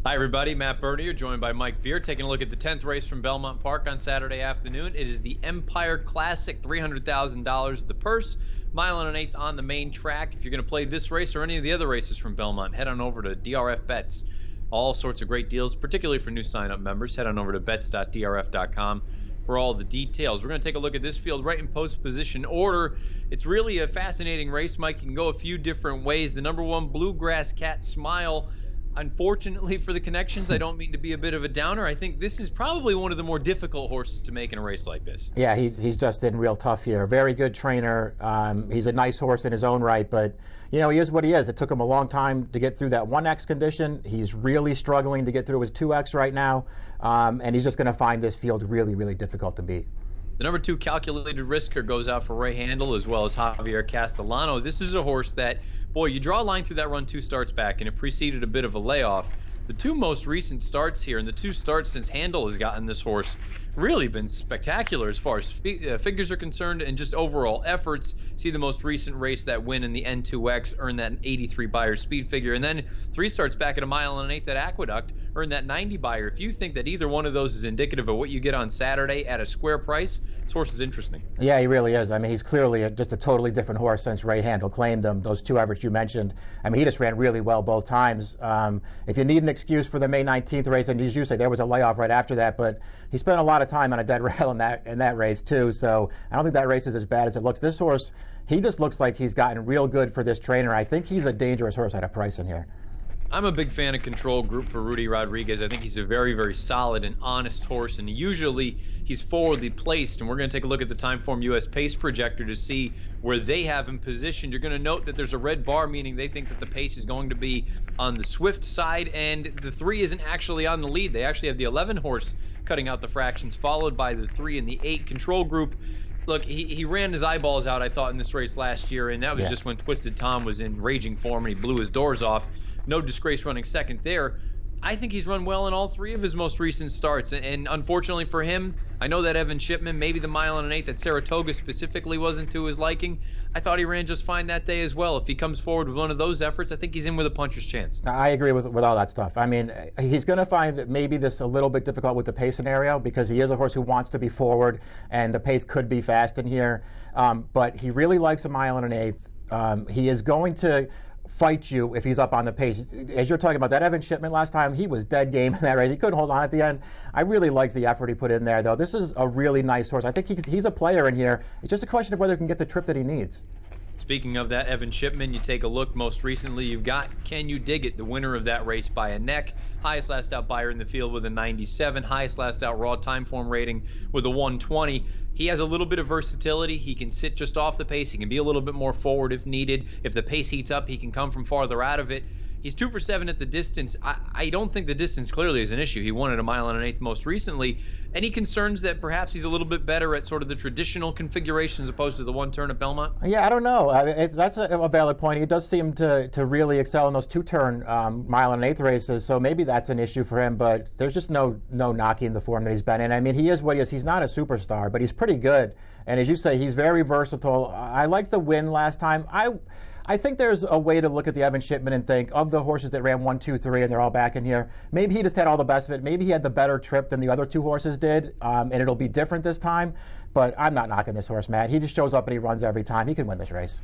Hi, everybody. Matt Bernier, joined by Mike Beer, taking a look at the 10th race from Belmont Park on Saturday afternoon. It is the Empire Classic, $300,000 the purse, mile and an eighth on the main track. If you're going to play this race or any of the other races from Belmont, head on over to DRF Bets. All sorts of great deals, particularly for new sign-up members. Head on over to bets.drf.com for all the details. We're going to take a look at this field right in post position order. It's really a fascinating race, Mike. You can go a few different ways. The number one, Bluegrass Cat Smile. Unfortunately for the connections, I don't mean to be a bit of a downer. I think this is probably one of the more difficult horses to make in a race like this. Yeah, he's just in real tough here. Very good trainer. He's a nice horse in his own right, but you know, he is what he is. It took him a long time to get through that 1X condition. He's really struggling to get through his 2X right now, and he's just going to find this field really, really difficult to beat. The number two, Calculated Risker, goes out for Ray Handel as well as Javier Castellano. This is a horse that, boy, you draw a line through that run 2 starts back, and it preceded a bit of a layoff. The two most recent starts here, and the 2 starts since Handel has gotten this horse, really been spectacular as far as figures are concerned and just overall efforts. See the most recent race, that win in the N2X, earned that 83 Beyer speed figure, and then 3 starts back at a mile and an eighth at Aqueduct, earned that 90 Beyer. If you think that either one of those is indicative of what you get on Saturday at a square price, this horse is interesting. Yeah, he really is. I mean, he's clearly just a totally different horse since Ray Handel claimed him. Those 2 efforts you mentioned, I mean, he just ran really well both times. If you need an excuse for the May 19th race, and as you say, there was a layoff right after that, but he spent a lot of time on a dead rail in that race too, so I don't think that race is as bad as it looks. This horse, he just looks like he's gotten real good for this trainer. I think he's a dangerous horse at a price in here. I'm a big fan of Control Group for Rudy Rodriguez. I think he's a very, very solid and honest horse, and usually he's forwardly placed, and we're going to take a look at the Timeform US Pace Projector to see where they have him positioned. You're going to note that there's a red bar, meaning they think that the pace is going to be on the swift side, and the 3 isn't actually on the lead. They actually have the 11 horse cutting out the fractions, followed by the 3 and the 8 Control Group. Look, he ran his eyeballs out, I thought, in this race last year, and that was just when Twisted Tom was in raging form and he blew his doors off. No disgrace running second there. I think he's run well in all 3 of his most recent starts, and unfortunately for him, I know that Evan Shipman, maybe the mile and an eighth at Saratoga specifically wasn't to his liking. I thought he ran just fine that day as well. If he comes forward with one of those efforts, I think he's in with a puncher's chance. I agree with all that stuff. I mean, he's going to find maybe this a little bit difficult with the pace scenario because he is a horse who wants to be forward, and the pace could be fast in here. But he really likes a mile and an eighth. He is going to fight you if he's up on the pace. As you're talking about that Evan Shipman last time, he was dead game in that race. He couldn't hold on at the end. I really liked the effort he put in there, though. This is a really nice horse. I think he's a player in here. It's just a question of whether he can get the trip that he needs. Speaking of that Evan Shipman, you take a look most recently, you've got Can You Dig It, the winner of that race by a neck. Highest last out Beyer in the field with a 97, highest last out raw time form rating with a 120. He has a little bit of versatility. He can sit just off the pace. He can be a little bit more forward if needed. If the pace heats up, he can come from farther out of it. He's 2 for 7 at the distance. I don't think the distance clearly is an issue. He won at a mile and an eighth most recently. Any concerns that perhaps he's a little bit better at sort of the traditional configuration as opposed to the 1 turn at Belmont? Yeah, I don't know. That's a valid point. He does seem to really excel in those 2-turn mile and an eighth races, so maybe that's an issue for him, but there's just no knocking the form that he's been in. I mean, he is what he is. He's not a superstar, but he's pretty good. And as you say, he's very versatile. I liked the win last time. I think there's a way to look at the Evan Shipman and think of the horses that ran 1, 2, 3, and they're all back in here. Maybe he just had all the best of it. Maybe he had the better trip than the other 2 horses did, and it'll be different this time. But I'm not knocking this horse, Matt. He just shows up and he runs every time. He can win this race.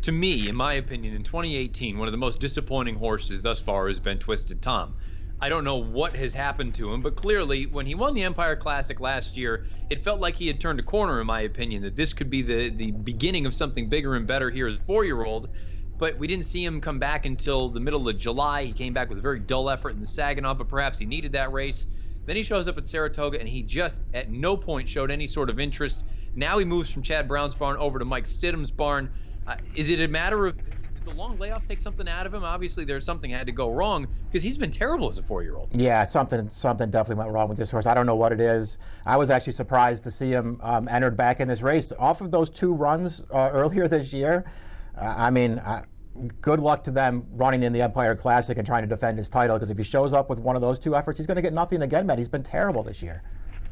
To me, in my opinion, in 2018, one of the most disappointing horses thus far has been Twisted Tom. I don't know what has happened to him, but clearly when he won the Empire Classic last year, it felt like he had turned a corner, in my opinion, that this could be the beginning of something bigger and better here as a 4-year-old. But we didn't see him come back until the middle of July. He came back with a very dull effort in the Saginaw, but perhaps he needed that race. Then he shows up at Saratoga, and he just at no point showed any sort of interest. Now he moves from Chad Brown's barn over to Mike Stidham's barn. Is it a matter of, did the long layoff take something out of him? Obviously, there's something had to go wrong because he's been terrible as a 4-year-old. Yeah, something definitely went wrong with this horse. I don't know what it is. I was actually surprised to see him entered back in this race. Off of those 2 runs earlier this year, I mean, good luck to them running in the Empire Classic and trying to defend his title, because if he shows up with one of those 2 efforts, he's going to get nothing again, Matt. He's been terrible this year.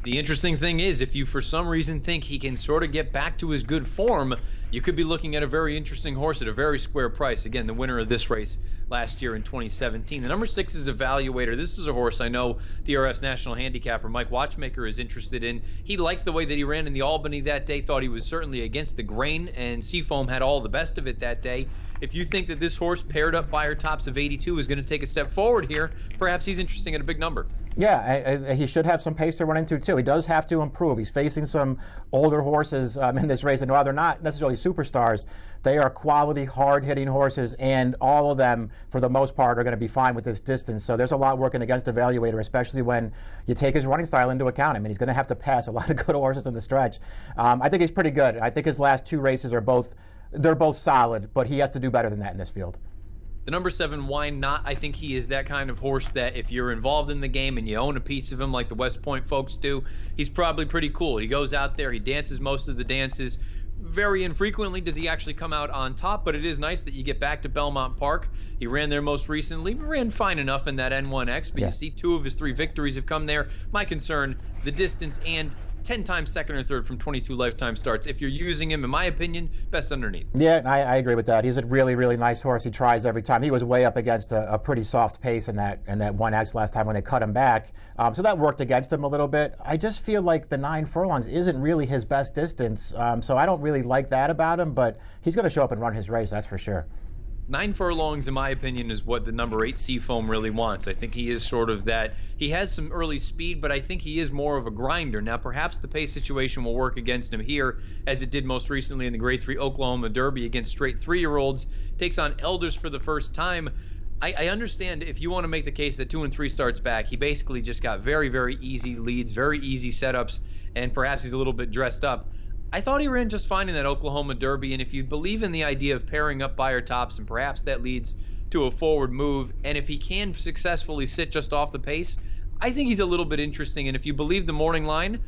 The interesting thing is, if you for some reason think he can sort of get back to his good form, you could be looking at a very interesting horse at a very square price. Again, the winner of this race last year in 2017. The number 6 is Evaluator. This is a horse I know DRF's national handicapper Mike Watchmaker is interested in. He liked the way that he ran in the Albany that day, thought he was certainly against the grain, and Seafoam had all the best of it that day. If you think that this horse paired up by her tops of 82 is going to take a step forward here, perhaps he's interesting at a big number. Yeah, he should have some pace to run into, too. He does have to improve. He's facing some older horses in this race, and while they're not necessarily superstars, they are quality, hard-hitting horses, and all of them, for the most part, are going to be fine with this distance. So there's a lot working against Evaluator, especially when you take his running style into account. I mean, he's going to have to pass a lot of good horses in the stretch. I think he's pretty good. I think his last 2 races are both solid, but he has to do better than that in this field. The number 7, Why Not? I think he is that kind of horse that if you're involved in the game and you own a piece of him like the West Point folks do, he's probably pretty cool. He goes out there, he dances most of the dances. Very infrequently does he actually come out on top, but it is nice that you get back to Belmont Park. He ran there most recently, ran fine enough in that N1X, but You see 2 of his 3 victories have come there. My concern, the distance and 10 times second or third from 22 lifetime starts. If you're using him, in my opinion, best underneath. Yeah, I agree with that. He's a really, really nice horse. He tries every time. He was way up against a pretty soft pace in that 1X last time when they cut him back. So that worked against him a little bit. I just feel like the 9 furlongs isn't really his best distance. So I don't really like that about him, but he's going to show up and run his race, that's for sure. 9 furlongs, in my opinion, is what the number 8 Seafoam really wants. I think he is sort of that. He has some early speed, but I think he is more of a grinder. Now, perhaps the pace situation will work against him here, as it did most recently in the Grade 3 Oklahoma Derby against straight 3-year-olds. Takes on elders for the first time. I understand if you want to make the case that 2 and 3 starts back, he basically just got very, very easy leads, very easy setups, and perhaps he's a little bit dressed up. I thought he ran just fine in that Oklahoma Derby, and if you believe in the idea of pairing up by her tops, and perhaps that leads to a forward move, and if he can successfully sit just off the pace, I think he's a little bit interesting. And if you believe the morning line,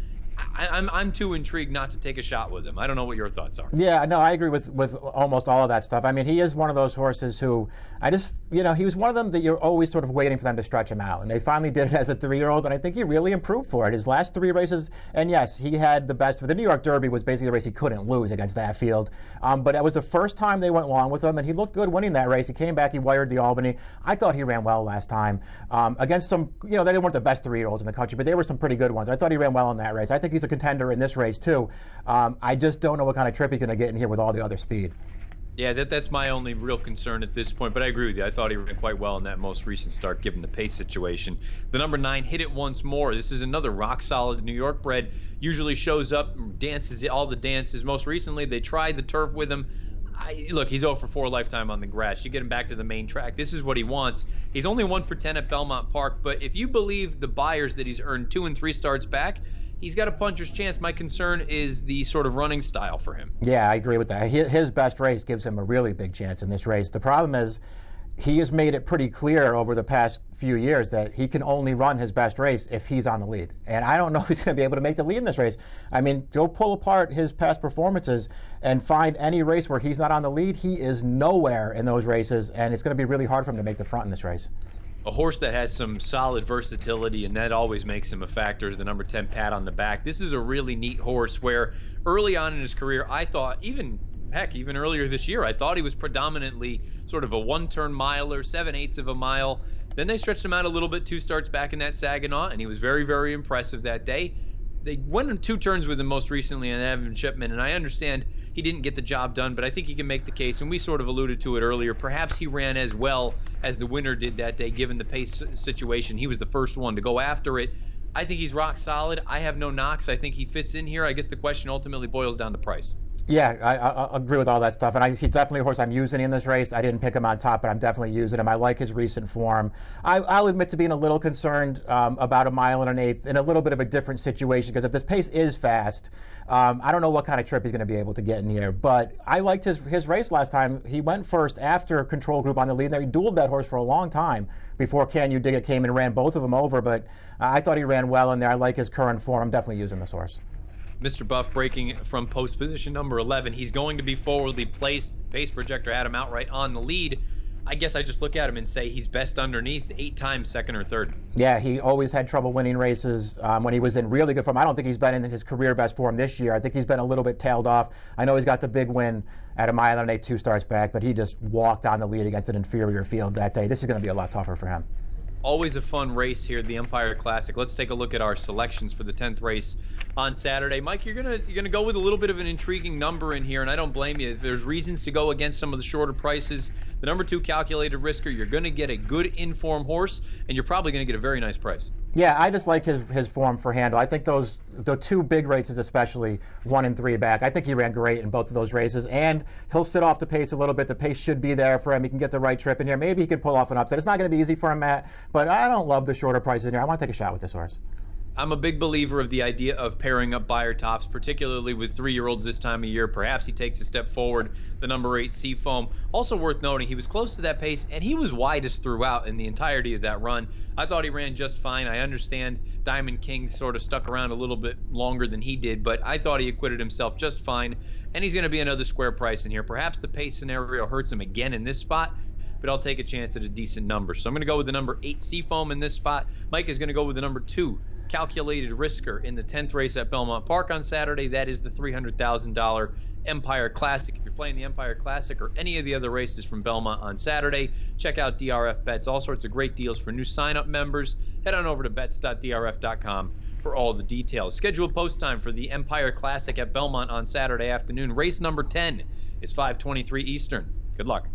I'm too intrigued not to take a shot with him. I don't know what your thoughts are. Yeah, no, I agree with almost all of that stuff. I mean, he is one of those horses who he was one of them that you're always sort of waiting for them to stretch him out. And they finally did it as a 3-year-old, and I think he really improved for it. His last 3 races, and yes, he had the best. The New York Derby was basically the race he couldn't lose against that field. But it was the first time they went long with him, and he looked good winning that race. He came back, he wired the Albany. I thought he ran well last time against some, they weren't the best 3-year-olds in the country, but they were some pretty good ones. I thought he ran well in that race. I think he's a contender in this race too. I just don't know what kind of trip he's going to get in here with all the other speed. Yeah, that's my only real concern at this point, but I agree with you. I thought he ran quite well in that most recent start, given the pace situation. The number 9, Hit It Once More. This is another rock-solid New York bred. Usually shows up, dances all the dances. Most recently, they tried the turf with him. Look, he's 0 for 4 lifetime on the grass. You get him back to the main track. This is what he wants. He's only 1 for 10 at Belmont Park, but if you believe the buyers that he's earned 2 and 3 starts back, he's got a puncher's chance. My concern is the sort of running style for him. Yeah, I agree with that. His best race gives him a really big chance in this race. The problem is he has made it pretty clear over the past few years that he can only run his best race if he's on the lead. And I don't know if he's going to be able to make the lead in this race. I mean, go pull apart his past performances and find any race where he's not on the lead. He is nowhere in those races, and it's going to be really hard for him to make the front in this race. A horse that has some solid versatility, and that always makes him a factor, is the number 10 Pat on the Back. This is a really neat horse where early on in his career, I thought, even earlier this year, I thought he was predominantly sort of a 1-turn miler, 7/8 of a mile. Then they stretched him out a little bit 2 starts back in that Saginaw, and he was very, very impressive that day. They went on 2 turns with him most recently in Evan Shipman, and I understand he didn't get the job done, but I think he can make the case, and we sort of alluded to it earlier. Perhaps he ran as well as the winner did that day, given the pace situation. He was the first one to go after it. I think he's rock solid. I have no knocks. I think he fits in here. I guess the question ultimately boils down to price. Yeah, I agree with all that stuff, and he's definitely a horse I'm using in this race. I didn't pick him on top, but I'm definitely using him. I like his recent form. I'll admit to being a little concerned about 1 1/8 in a little bit of a different situation, because if this pace is fast, I don't know what kind of trip he's going to be able to get in here. But I liked his race last time. He went first after Control Group on the lead. There, he dueled that horse for a long time before Can You Dig It came and ran both of them over. But I thought he ran well in there. I like his current form. I'm definitely using this horse. Mr. Buff breaking from post position number 11. He's going to be forwardly placed. Pace Projector had him outright on the lead. I guess I just look at him and say he's best underneath 8 times, second or third. Yeah, he always had trouble winning races when he was in really good form. I don't think he's been in his career best form this year. I think he's been a little bit tailed off. I know he's got the big win at a mile and 8 2 starts back, but he just walked on the lead against an inferior field that day. This is going to be a lot tougher for him. Always a fun race here, the Empire Classic. Let's take a look at our selections for the 10th race on Saturday. Mike, you're gonna go with a little bit of an intriguing number in here, and I don't blame you. There's reasons to go against some of the shorter prices. The number 2 Calculated Risker, you're going to get a good informed horse, and you're probably going to get a very nice price. Yeah, I just like his form for handle. I think the 2 big races, especially 1 and 3 back, I think he ran great in both of those races, and he'll sit off the pace a little bit. The pace should be there for him. He can get the right trip in here. Maybe he can pull off an upset. It's not going to be easy for him, Matt, but I don't love the shorter prices in here. I want to take a shot with this horse. I'm a big believer of the idea of pairing up buyer tops, particularly with 3-year-olds this time of year. Perhaps he takes a step forward, the number 8 Seafoam. Also worth noting, he was close to that pace, and he was widest throughout in the entirety of that run. I thought he ran just fine. I understand Diamond King sort of stuck around a little bit longer than he did, but I thought he acquitted himself just fine, and he's going to be another square price in here. Perhaps the pace scenario hurts him again in this spot, but I'll take a chance at a decent number. So I'm going to go with the number 8 Seafoam in this spot. Mike is going to go with the number 2 Calculated Risker in the 10th race at Belmont Park on Saturday. That is the $300,000 Empire Classic. If you're playing the Empire Classic or any of the other races from Belmont on Saturday, check out DRF Bets. All sorts of great deals for new sign-up members. Head on over to bets.drf.com for all the details. Scheduled post time for the Empire Classic at Belmont on Saturday afternoon. Race number 10 is 5:23 Eastern. Good luck.